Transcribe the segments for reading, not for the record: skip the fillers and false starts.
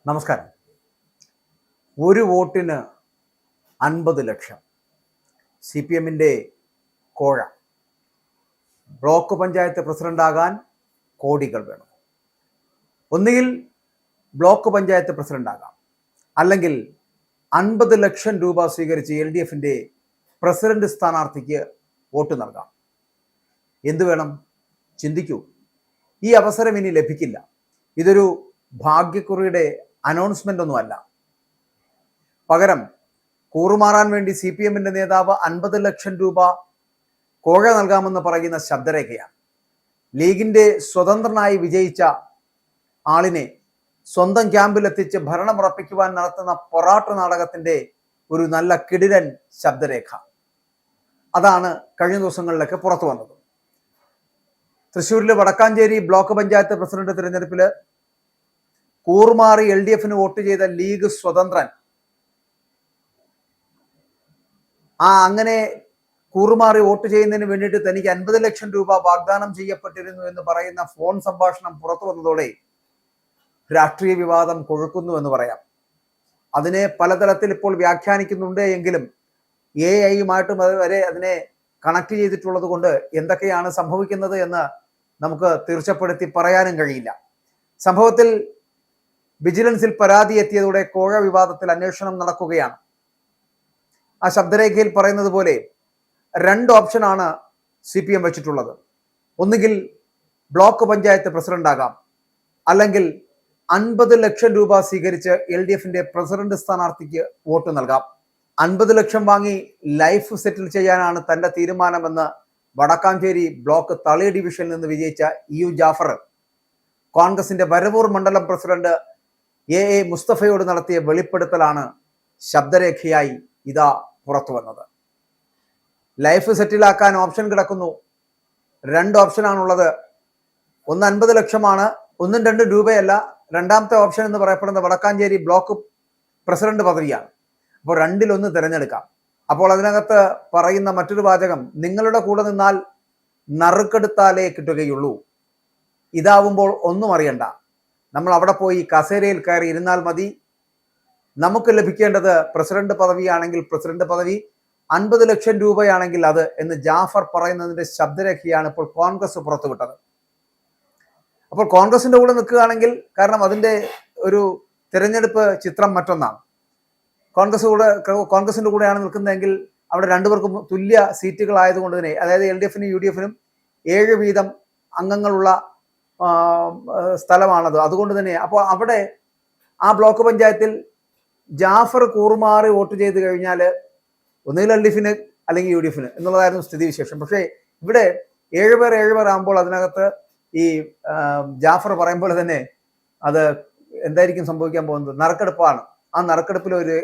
നമസ്കാരം. ഒരു വോട്ടിന് 50 ലക്ഷം. CPM-ന്റെ കോഴ. ബ്ലോക്ക് പഞ്ചായത്ത് പ്രസിഡന്റാകാൻ കോടികൾ വേണം. ഒന്നുകിൽ ബ്ലോക്ക് പഞ്ചായത്ത് പ്രസിഡന്റാകാം, അല്ലെങ്കിൽ 50 ലക്ഷം രൂപ സ്വീകരിച്ച് LDF-ന്റെ പ്രസിഡന്റ് സ്ഥാനാർത്ഥിക്ക് വോട്ട് നൽകാം. എന്തു വേണം? ചിന്തിക്കൂ. ഈ അവസരം ഇനി ലഭിക്കില്ല. ഇതൊരു ഭാഗ്യക്കുറിയുടെ അനൗൺസ്മെന്റ് ഒന്നുമല്ല. പകരം കൂറുമാറാൻ വേണ്ടി CPM-ന്റെ നേതാവ് 50 ലക്ഷം രൂപ കോഴ നൽകാമെന്ന് പറയുന്ന ശബ്ദരേഖയാണ്. ലീഗിന്റെ സ്വതന്ത്രനായി വിജയിച്ച ആളിനെ സ്വന്തം ക്യാമ്പിലെത്തിച്ച് ഭരണമുറപ്പിക്കുവാൻ നടത്തുന്ന പൊറാട്ട് നാടകത്തിന്റെ ഒരു നല്ല കിടിലൻ ശബ്ദരേഖ. അതാണ് കഴിഞ്ഞ ദിവസങ്ങളിലൊക്കെ പുറത്തു വന്നത്. തൃശ്ശൂരിലെ വടക്കാഞ്ചേരി ബ്ലോക്ക് പഞ്ചായത്ത് പ്രസിഡന്റ് തിരഞ്ഞെടുപ്പിൽ കൂറുമാറി LDF-ന് വോട്ട് ചെയ്ത ലീഗ് സ്വതന്ത്രൻ അങ്ങനെ കൂറുമാറി വോട്ട് ചെയ്യുന്നതിന് വേണ്ടിയിട്ട് തനിക്ക് 50 ലക്ഷം രൂപ വാഗ്ദാനം ചെയ്യപ്പെട്ടിരുന്നു എന്ന് പറയുന്ന ഫോൺ സംഭാഷണം പുറത്തു വന്നതോടെ രാഷ്ട്രീയ വിവാദം കൊഴുക്കുന്നു എന്ന് പറയാം. അതിനെ പലതരത്തിൽ ഇപ്പോൾ വ്യാഖ്യാനിക്കുന്നുണ്ട് എങ്കിലും AI-യുമായിട്ട് വരെ അതിനെ കണക്ട് ചെയ്തിട്ടുള്ളത് കൊണ്ട് എന്തൊക്കെയാണ് സംഭവിക്കുന്നത് എന്ന് നമുക്ക് തീർച്ചപ്പെടുത്തി പറയാനും കഴിയില്ല. സംഭവത്തിൽ വിജിലൻസിൽ പരാതി എത്തിയതോടെ കോഴ വിവാദത്തിൽ അന്വേഷണം നടക്കുകയാണ്. ആ ശബ്ദരേഖയിൽ പറയുന്നത് പോലെ 2 ഓപ്ഷനാണ് CPM വെച്ചിട്ടുള്ളത്. ഒന്നുകിൽ ബ്ലോക്ക് പഞ്ചായത്ത് പ്രസിഡന്റ് ആകാം, അല്ലെങ്കിൽ 50 ലക്ഷം രൂപ സ്വീകരിച്ച് LDF-ന്റെ പ്രസിഡന്റ് സ്ഥാനാർത്ഥിക്ക് വോട്ട് നൽകാം. 50 ലക്ഷം വാങ്ങി ലൈഫ് സെറ്റിൽ ചെയ്യാനാണ് തന്റെ തീരുമാനമെന്ന് വടക്കാഞ്ചേരി ബ്ലോക്ക് തളി ഡിവിഷനിൽ നിന്ന് വിജയിച്ച EU ജാഫർ കോൺഗ്രസിന്റെ വരവൂർ മണ്ഡലം പ്രസിഡന്റ് AA മുസ്തഫയോട് നടത്തിയ വെളിപ്പെടുത്തലാണ് ശബ്ദരേഖയായി ഇതാ പുറത്തു വന്നത്. ലൈഫ് സെറ്റിലാക്കാൻ ഓപ്ഷൻ കിടക്കുന്നു. 2 ഓപ്ഷനാണുള്ളത്. ഒന്ന് 50 ലക്ഷമാണ്, 1-2 രൂപയല്ല. രണ്ടാമത്തെ ഓപ്ഷൻ എന്ന് പറയപ്പെടുന്ന വടക്കാഞ്ചേരി ബ്ലോക്ക് പ്രസിഡന്റ് പദവിയാണ്. അപ്പോൾ 2-1 തിരഞ്ഞെടുക്കാം. അപ്പോൾ അതിനകത്ത് പറയുന്ന മറ്റൊരു വാചകം, നിങ്ങളുടെ കൂടെ നിന്നാൽ നറുക്കെടുത്താലേ കിട്ടുകയുള്ളൂ. ഇതാവുമ്പോൾ ഒന്നും അറിയണ്ട, നമ്മൾ അവിടെ പോയി കസേരയിൽ കയറി ഇരുന്നാൽ മതി. നമുക്ക് ലഭിക്കേണ്ടത് പ്രസിഡന്റ് പദവിയാണെങ്കിൽ പ്രസിഡന്റ് പദവി, 50 ലക്ഷം രൂപയാണെങ്കിൽ അത് എന്ന് ജാഫർ പറയുന്നതിന്റെ ശബ്ദരേഖയാണ് ഇപ്പോൾ കോൺഗ്രസ് പുറത്തുവിട്ടത്. അപ്പോൾ കോൺഗ്രസിന്റെ കൂടെ നിൽക്കുകയാണെങ്കിൽ, കാരണം അതിന്റെ ഒരു തിരഞ്ഞെടുപ്പ് ചിത്രം മറ്റൊന്നാണ്. കോൺഗ്രസിന്റെ കൂടെയാണ് നിൽക്കുന്നതെങ്കിൽ അവിടെ 2 പേർക്കും തുല്യ സീറ്റുകളായതുകൊണ്ട് തന്നെ, അതായത് LDF-നും UDF-നും 7 വീതം അംഗങ്ങളുള്ള സ്ഥലമാണത്. അതുകൊണ്ട് തന്നെ അപ്പോൾ അവിടെ ആ ബ്ലോക്ക് പഞ്ചായത്തിൽ ജാഫർ കൂറുമാറി വോട്ട് ചെയ്ത് കഴിഞ്ഞാൽ ഒന്നുകിൽ LDF-ന് അല്ലെങ്കിൽ UDF-ന് എന്നുള്ളതായിരുന്നു സ്ഥിതിവിശേഷം. പക്ഷേ ഇവിടെ 7 പേർ ആകുമ്പോൾ അതിനകത്ത് ഈ ജാഫർ പറയുമ്പോൾ തന്നെ അത് എന്തായിരിക്കും സംഭവിക്കാൻ പോകുന്നത്? നറുക്കെടുപ്പാണ്. ആ നറുക്കെടുപ്പിൽ ഒരു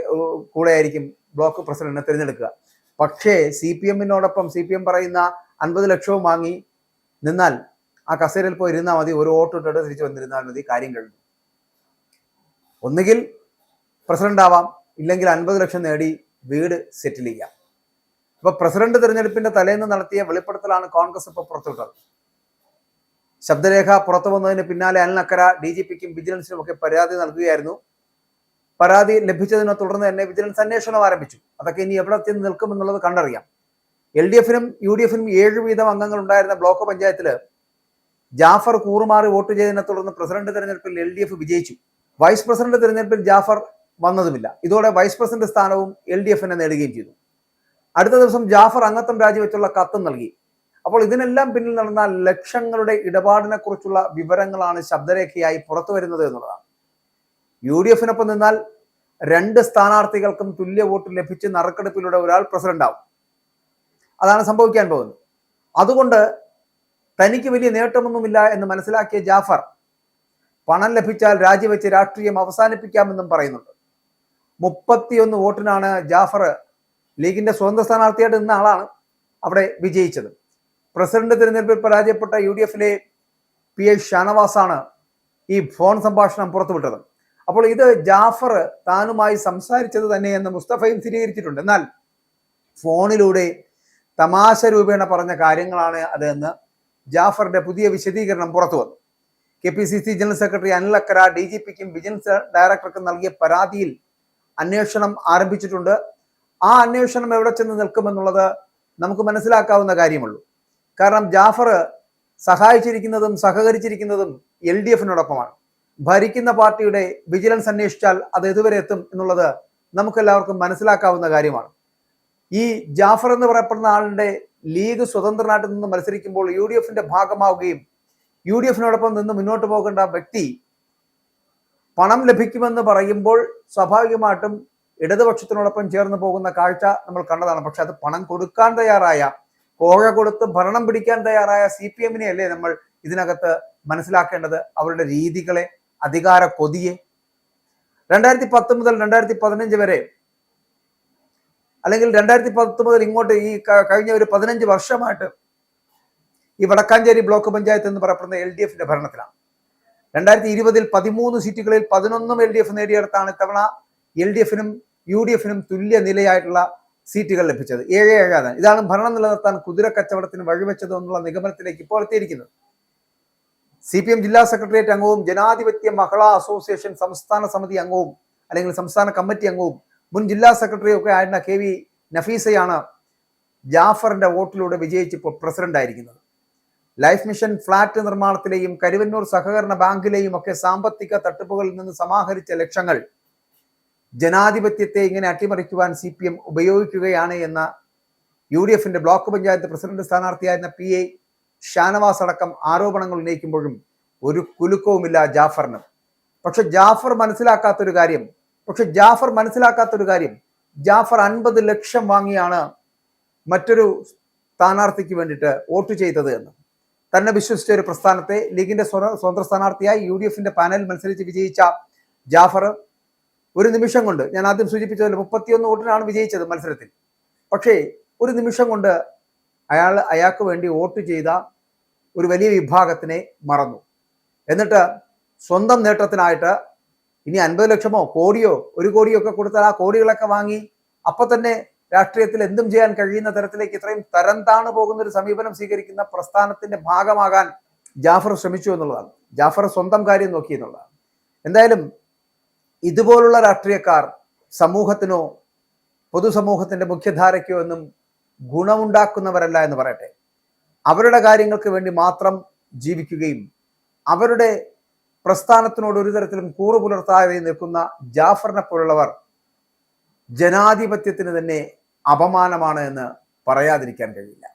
കൂടെ ആയിരിക്കും ബ്ലോക്ക് പ്രസിഡന്റിനെ തിരഞ്ഞെടുക്കുക. പക്ഷേ CPM-നോടൊപ്പം CPM പറയുന്ന 50 ലക്ഷവും വാങ്ങി നിന്നാൽ ആ കസേരയിൽ പോയി ഇരുന്നാൽ മതി, ഒരു വോട്ട് ഇട്ടിട്ട് തിരിച്ചു വന്നിരുന്നാൽ മതി, കാര്യം കഴിഞ്ഞു. ഒന്നുകിൽ പ്രസിഡന്റ് ആവാം, ഇല്ലെങ്കിൽ 50 ലക്ഷം നേടി വീട് സെറ്റിൽ ചെയ്യാം. അപ്പൊ പ്രസിഡന്റ് തിരഞ്ഞെടുപ്പിന്റെ തലേന്ന് നടത്തിയ വെളിപ്പെടുത്തലാണ് കോൺഗ്രസ് ഇപ്പോൾ പുറത്തുവിട്ടത്. ശബ്ദരേഖ പുറത്തു വന്നതിന് പിന്നാലെ അൽനക്കര DGP-ക്കും വിജിലൻസിനും ഒക്കെ പരാതി നൽകുകയായിരുന്നു. പരാതി ലഭിച്ചതിനെ തുടർന്ന് തന്നെ വിജിലൻസ് അന്വേഷണം ആരംഭിച്ചു. അതൊക്കെ ഇനി എവിടെ ചെന്ന് നിൽക്കുമെന്നുള്ളത് കണ്ടറിയാം. LDF-നും UDF-നും 7 വീതം അംഗങ്ങൾ ഉണ്ടായിരുന്ന ബ്ലോക്ക് പഞ്ചായത്തിൽ ജാഫർ കൂറുമാറി വോട്ട് ചെയ്തതിനെ തുടർന്ന് പ്രസിഡന്റ് തെരഞ്ഞെടുപ്പിൽ LDF വിജയിച്ചു. വൈസ് പ്രസിഡന്റ് തെരഞ്ഞെടുപ്പിൽ ജാഫർ വന്നതുമില്ല. ഇതോടെ വൈസ് പ്രസിഡന്റ് സ്ഥാനവും LDF-നെ നേടുകയും ചെയ്തു. അടുത്ത ദിവസം ജാഫർ അംഗത്വം രാജിവെച്ചുള്ള കത്തും നൽകി. അപ്പോൾ ഇതിനെല്ലാം പിന്നിൽ നടന്ന ലക്ഷങ്ങളുടെ ഇടപാടിനെ കുറിച്ചുള്ള വിവരങ്ങളാണ് ശബ്ദരേഖയായി പുറത്തു വരുന്നത് എന്നുള്ളതാണ്. UDF-നൊപ്പം നിന്നാൽ 2 സ്ഥാനാർത്ഥികൾക്കും തുല്യ വോട്ട് ലഭിച്ച് നറുക്കെടുപ്പിലൂടെ ഒരാൾ പ്രസിഡന്റ് ആവും. അതാണ് സംഭവിക്കാൻ പോകുന്നത്. അതുകൊണ്ട് തനിക്ക് വലിയ നേട്ടമൊന്നുമില്ല എന്ന് മനസ്സിലാക്കിയ ജാഫർ പണം ലഭിച്ചാൽ രാജിവെച്ച് രാഷ്ട്രീയം അവസാനിപ്പിക്കാമെന്നും പറയുന്നുണ്ട്. 31 വോട്ടിനാണ് ജാഫർ ലീഗിന്റെ സ്വന്തം സ്ഥാനാർത്ഥിയായിട്ട് നിന്ന ആളാണ് അവിടെ വിജയിച്ചത്. പ്രസിഡന്റ് തിരഞ്ഞെടുപ്പിൽ പരാജയപ്പെട്ട UDF-ലെ PI ഷാനവാസാണ് ഈ ഫോൺ സംഭാഷണം പുറത്തുവിട്ടത്. അപ്പോൾ ഇത് ജാഫർ താനുമായി സംസാരിച്ചത് തന്നെയെന്ന് മുസ്തഫയും സ്ഥിരീകരിച്ചിട്ടുണ്ട്. എന്നാൽ ഫോണിലൂടെ തമാശ രൂപേണ പറഞ്ഞ കാര്യങ്ങളാണ് അതെന്ന് ജാഫറിന്റെ പുതിയ വിശദീകരണം പുറത്തു വന്നു. KPCC ജനറൽ സെക്രട്ടറി അനിൽ അക്കര DGPക്കും വിജിലൻസ് ഡയറക്ടർക്കും നൽകിയ പരാതിയിൽ അന്വേഷണം ആരംഭിച്ചിട്ടുണ്ട്. ആ അന്വേഷണം എവിടെ ചെന്ന് നിൽക്കുമെന്നുള്ളത് നമുക്ക് മനസ്സിലാക്കാവുന്ന കാര്യമുള്ളൂ. കാരണം ജാഫർ സഹായിച്ചിരിക്കുന്നതും സഹകരിച്ചിരിക്കുന്നതും LDFനോടൊപ്പമാണ്. ഭരിക്കുന്ന പാർട്ടിയുടെ വിജിലൻസ് അന്വേഷിച്ചാൽ അത് എതുവരെ എത്തും എന്നുള്ളത് നമുക്കെല്ലാവർക്കും മനസ്സിലാക്കാവുന്ന കാര്യമാണ്. ഈ ജാഫർ എന്ന് പറയപ്പെടുന്ന ആളിന്റെ ലീഗ് സ്വതന്ത്രനായിട്ട് നിന്ന് മത്സരിക്കുമ്പോൾ UDFന്റെ ഭാഗമാവുകയും UDFനോടൊപ്പം നിന്ന് മുന്നോട്ട് പോകേണ്ട വ്യക്തി പണം ലഭിക്കുമെന്ന് പറയുമ്പോൾ സ്വാഭാവികമായിട്ടും ഇടതുപക്ഷത്തിനോടൊപ്പം ചേർന്ന് പോകുന്ന കാഴ്ച നമ്മൾ കണ്ടതാണ്. പക്ഷെ അത് പണം കൊടുക്കാൻ തയ്യാറായ, കോഴ കൊടുത്ത് ഭരണം പിടിക്കാൻ തയ്യാറായ CPMനെ അല്ലേ നമ്മൾ ഇതിനകത്ത് മനസ്സിലാക്കേണ്ടത്, അവരുടെ രീതികളെ, അധികാര കൊതിയെ. 2010 മുതൽ 2015 വരെ, അല്ലെങ്കിൽ 2010 മുതൽ ഇങ്ങോട്ട് ഈ കഴിഞ്ഞ ഒരു 15 വർഷമായിട്ട് ഈ വടക്കാഞ്ചേരി ബ്ലോക്ക് പഞ്ചായത്ത് എന്ന് പറയപ്പെടുന്ന LDFന്റെ ഭരണത്തിലാണ്. 2020 13 സീറ്റുകളിൽ 11 LDF നേടിയെടുത്താണ് ഇത്തവണ LDFനും UDFനും തുല്യ നിലയായിട്ടുള്ള സീറ്റുകൾ ലഭിച്ചത്. 7-7. ഇതാണ് ഭരണം നിലനിർത്താൻ കുതിര കച്ചവടത്തിന് വഴിവെച്ചത് എന്നുള്ള നിഗമനത്തിലേക്ക് ഇപ്പോൾ എത്തിയിരിക്കുന്നത്. CPM ജില്ലാ സെക്രട്ടേറിയറ്റ് അംഗവും ജനാധിപത്യ മഹിളാ അസോസിയേഷൻ സംസ്ഥാന സമിതി അംഗവും അല്ലെങ്കിൽ സംസ്ഥാന കമ്മിറ്റി അംഗവും മുൻ ജില്ലാ സെക്രട്ടറിയും ഒക്കെ ആയിരുന്ന KV നഫീസയാണ് ജാഫറിന്റെ വോട്ടിലൂടെ വിജയിച്ചിപ്പോൾ പ്രസിഡന്റ് ആയിരിക്കുന്നത്. ലൈഫ് മിഷൻ ഫ്ളാറ്റ് നിർമ്മാണത്തിലെയും കരുവന്നൂർ സഹകരണ ബാങ്കിലെയും ഒക്കെ സാമ്പത്തിക തട്ടിപ്പുകളിൽ നിന്ന് സമാഹരിച്ച ലക്ഷങ്ങൾ ജനാധിപത്യത്തെ ഇങ്ങനെ അട്ടിമറിക്കുവാൻ CPM ഉപയോഗിക്കുകയാണ് എന്ന UDFന്റെ ബ്ലോക്ക് പഞ്ചായത്ത് പ്രസിഡന്റ് സ്ഥാനാർത്ഥിയായിരുന്ന PA ഷാനവാസ് അടക്കം ആരോപണങ്ങൾ ഉന്നയിക്കുമ്പോഴും ഒരു കുലുക്കവുമില്ല ജാഫറിന്. പക്ഷെ ജാഫർ മനസ്സിലാക്കാത്തൊരു കാര്യം ജാഫർ 50 ലക്ഷം വാങ്ങിയാണ് മറ്റൊരു സ്ഥാനാർത്ഥിക്ക് വേണ്ടിയിട്ട് വോട്ട് ചെയ്തത് എന്ന്. തന്നെ വിശ്വസിച്ച ഒരു പ്രസ്ഥാനത്തെ ലീഗിന്റെ സ്വതന്ത്ര സ്ഥാനാർത്ഥിയായി UDFന്റെ പാനലിൽ മത്സരിച്ച് വിജയിച്ച ജാഫർ ഒരു നിമിഷം കൊണ്ട്, ഞാൻ ആദ്യം സൂചിപ്പിച്ചതിൽ 31 വോട്ടിനാണ് വിജയിച്ചത് മത്സരത്തിൽ. പക്ഷേ ഒരു നിമിഷം കൊണ്ട് അയാൾക്ക് വേണ്ടി വോട്ട് ചെയ്ത ഒരു വലിയ വിഭാഗത്തിനെ മറന്നു. എന്നിട്ട് സ്വന്തം നേട്ടത്തിനായിട്ട് ഇനി 50 ലക്ഷമോ കോടിയോ 1 കോടിയോ ഒക്കെ കൊടുത്താൽ ആ കോടികളൊക്കെ വാങ്ങി അപ്പൊ തന്നെ രാഷ്ട്രീയത്തിൽ എന്തും ചെയ്യാൻ കഴിയുന്ന തരത്തിലേക്ക് ഇത്രയും തരം താണു പോകുന്ന ഒരു സമീപനം സ്വീകരിക്കുന്ന പ്രസ്ഥാനത്തിന്റെ ഭാഗമാകാൻ ജാഫർ ശ്രമിച്ചു എന്നുള്ളതാണ്. ജാഫർ സ്വന്തം കാര്യം നോക്കി എന്നുള്ളതാണ്. എന്തായാലും ഇതുപോലുള്ള രാഷ്ട്രീയക്കാർ സമൂഹത്തിനോ പൊതുസമൂഹത്തിന്റെ മുഖ്യധാരയ്ക്കോ ഒന്നും ഗുണമുണ്ടാക്കുന്നവരല്ല എന്ന് പറയട്ടെ. അവരുടെ കാര്യങ്ങൾക്ക് വേണ്ടി മാത്രം ജീവിക്കുകയും അവരുടെ പ്രസ്ഥാനത്തിനോട് ഒരു തരത്തിലും കൂറു പുലർത്താതെ നിൽക്കുന്ന ജാഫറിനെ പോലുള്ളവർ ജനാധിപത്യത്തിന് തന്നെ അപമാനമാണ് എന്ന് പറയാതിരിക്കാൻ കഴിയില്ല.